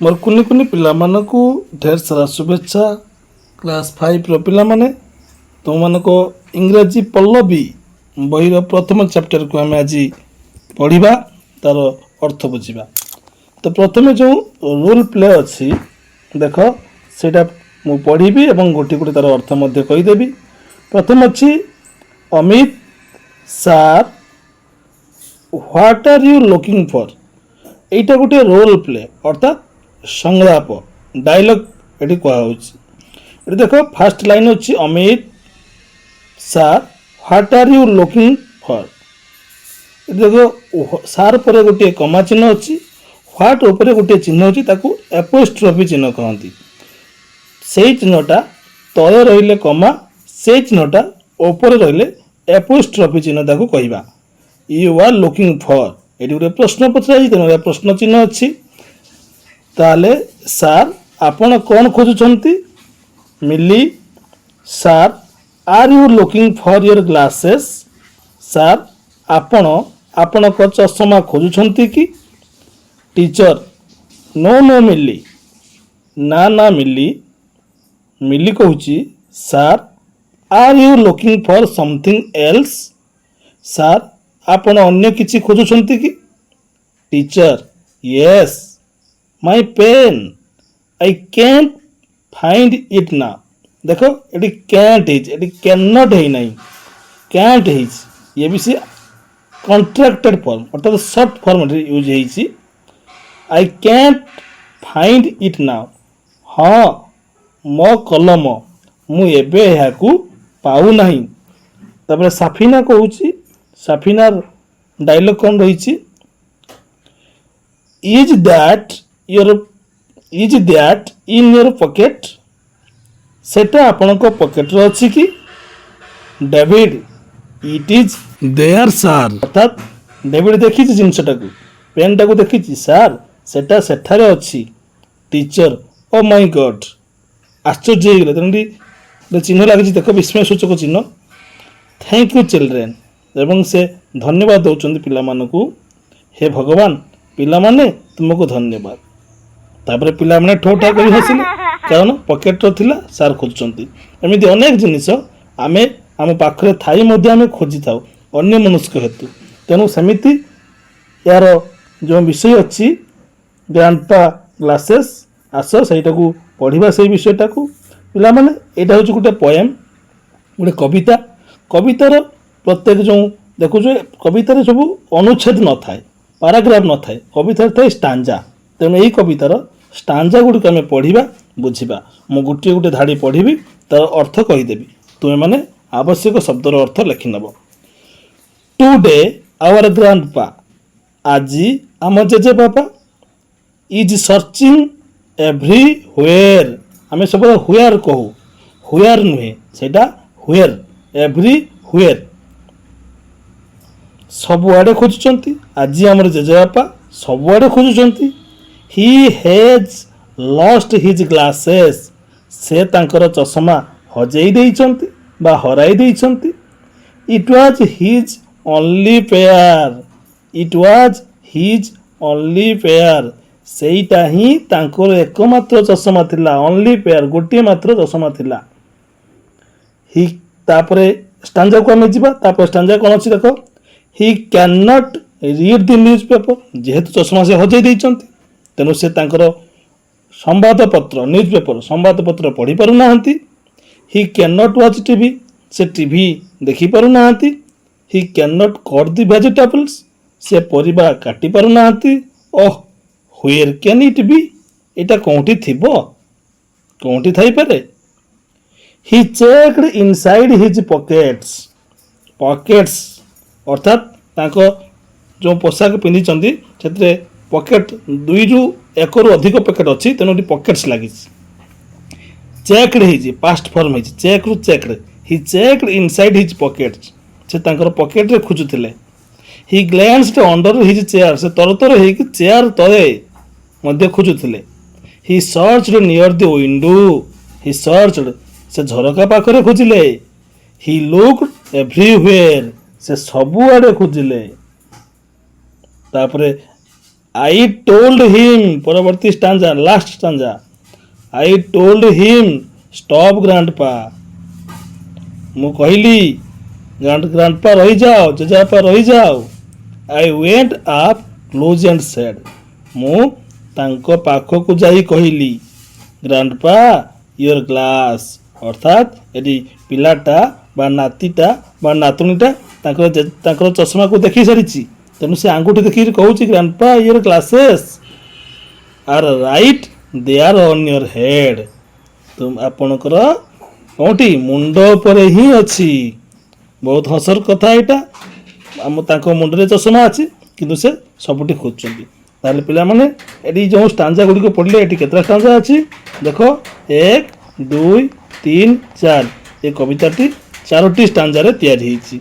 मोर कुनि कुनि पिला मानकु ढेर सारा शुभेच्छा। क्लास 5 रो पिला माने तुम मानको इंग्रजी पल्लवी बहिर प्रथम चैप्टर को आम आज पढ़ा तार अर्थ बुझा। तो प्रथम जो रोल प्ले अच्छी देख सेटा मु पढ़ी और गोटे गोटे तार अर्थ कहीदेवी। प्रथम अच्छी Amit sir what are you looking for. एटा गोटे रोल प्ले अर्थात संलाप डायलॉग ये कहुच्छी। देख फास्ट लाइन अच्छी Amit sir what are you looking for. देख सार पर गोटे कमा चिन्ह अच्छी, व्हाट उपर गोटे चिन्ह अच्छी ताकू एपोस्ट्रोफी चिन्ह कहती। से चिन्हटा तले रहिले कमा, से चिन्हटा ऊपर रहिले एपोस्ट्रोफी चिन्ह ताकू कहवा यू आर लुकिंग फॉर। ये गोटे प्रश्न पचरा तेना प्रश्न चिन्ह अच्छी। ताले सार आपण कौन खोजुछंती? Mili sir are you looking for your glasses. Sir आपण को चश्मा खोजुछंती कि? टीचर नो नो मिली, ना ना मिली। मिली कहूची sir are you looking for something else. Sir आपण अन्य किछि खोजुछंती कि? Teacher yes my pen I can't find it now. देखो ये कैंट ये कैन नॉट है नहीं, कैंट है ये भी सी कॉन्ट्रैक्टेड फॉर्म अर्थात शॉर्ट फॉर्म यूज है। आई कैंट फाइंड इट नाउ। हाँ मो कलम मु एबे याकू पाऊ नहीं। तापर साफिना कहूची, साफिनार डायलॉग कौन रही? Is that in your pocket. सेटा आपण को पॉकेट रे अछि कि? David it is there sir. अर्थात डेविड देखी जिनसटा को पेन टाको देखी सर सेटा सेठारे अछि। टीचर ओ माय गॉड आश्चर्य हो गले तेणु चिन्ह लगी देख विस्मय सूचक चिन्ह। थैंक यू चिल्ड्रेन एवं से धन्यवाद दौरान पिला मानकू। हे भगवान पिला माने तुमको धन्यवाद। तापर पिला माने ठोठा कर हसिले कारण पॉकेट रो थिला सार खोजुचंती। एमिति अनेक जिनिस आमे आम पाखरे थाई मध्ये आमे खोजी थाउ अन्य मनुष्य हेतु। तेणु सेमिति यार जो विषय अच्छी ग्रैंडपा ग्लासेस आस सहीटा को पढ़ा से विषयटा को पिला माने एटा होची गोटे पोएम गोटे कविता। कवितार प्रत्येक जो देखु कवितार सब अनुच्छेद न थाए, पाराग्राफ न थाए, कवितार थाए स्टांजा। तेणु यही कवितार स्टांजा गुड़िक आम पढ़ा बुझा। मु गोटे गोटे धाड़ी पढ़ी तार अर्थ कहीदेवी, तुम्हें माने आवश्यक शब्दर अर्थ लिखिनब। टुडे आवर ग्रैंडपा आजी आम जेजे बापा इज सर्चिंग एवरीवेयर। आम सब हुएर कहू, हुएर नुहे सेटा हुएर, एवरीवेयर सबुआड़े खोजुचंती। आज आमर जेजेबापा सबुआड़े खोजुचंती। He has lost his glasses. से तांकर चश्मा हजेई देइचंती बा हराई देइचंती। It was his only pair. It was his only pair. सेईटा ही तांकर एकमात्र चश्मा थिला। ओनली पेयर गोटे मात्र चश्मा थिला। ही तापरे स्टांजा को आमे जिबा। तापर स्टांजा कोन अछि देखो। ही can not read the news paper. जेहेतु चश्मा से हजेई देइचंती तेनु से तांकर संवाद पत्र न्यूज पेपर संवाद पत्र पढ़ी पारु नाहंती। He can not watch TV. से टीवी देखी पारु नाहंती। He can not cut the vegetables. से परिबा काटी पारु नाहंती। Oh where can it be. एटा कोंठी थिबो, कोंठी थाई पारे। He checked inside his pockets. Pockets अर्थात ताको जो पोशाक पिंधि चंदी सेतरे पॉकेट 2 रु 1 रु अधिक पॉकेट अच्छी तेणु पॉकेट्स लगी। Checked his past form his check रु checked. He checked inside his pockets. से तांकर पॉकेट रे खोजुथिले। He glanced under his chair. से तरतर हे कि चेयर तले मध्य खोजुथिले। He searched near the window. He searched से झरका पाखरे खोजिले। He looked everywhere. से सबुआड़े खोजिले। तापरे I told him, ପରବର୍ତ୍ତୀ stanza, last stanza. I told him, stop grandpa. ମୁଁ କହିଲି grandpa ରହିଯାଅ, ଜେଜେବାପା ରହିଯାଅ. I went up close and said. ମୁଁ ତାଙ୍କ ପାଖକୁ ଯାଇ କହିଲି grandpa your glass. ଅର୍ଥାତ୍ ଏଠି ପିଲାଟା ବା ନାତିଟା ବା ନାତୁଣୀଟା ତାଙ୍କର ଚଷମାକୁ ଦେଖି ସାରିଛି, ତେଣୁ ସେ ଆଙ୍ଗୁଠି ଦେଖିକି କହୁଛି grandpa your glasses are right there on your head. ଆପଣଙ୍କର କେଉଁଠି ମୁଣ୍ଡ ଉପରେ ହିଁ ଅଛି. ବହୁତ ହସର କଥା ଏଇଟା. ତାଙ୍କ ମୁଣ୍ଡରେ ଚଷମା ଅଛି କିନ୍ତୁ ସେ ସବୁଠି ଖୋଜୁଛନ୍ତି. ତାହେଲେ ପିଲାମାନେ ଏଠି ଯେଉଁ ଷ୍ଟାଞ୍ଜା ଗୁଡ଼ିକ ପଢ଼ିଲେ ଏଠି କେତେଟା ଷ୍ଟାଞ୍ଜା ଅଛି ଦେଖ 1 2 3 4. ଏ କବିତାଟି 4ଟି ଷ୍ଟାଞ୍ଜାରେ ତିଆରି ହେଇଛି.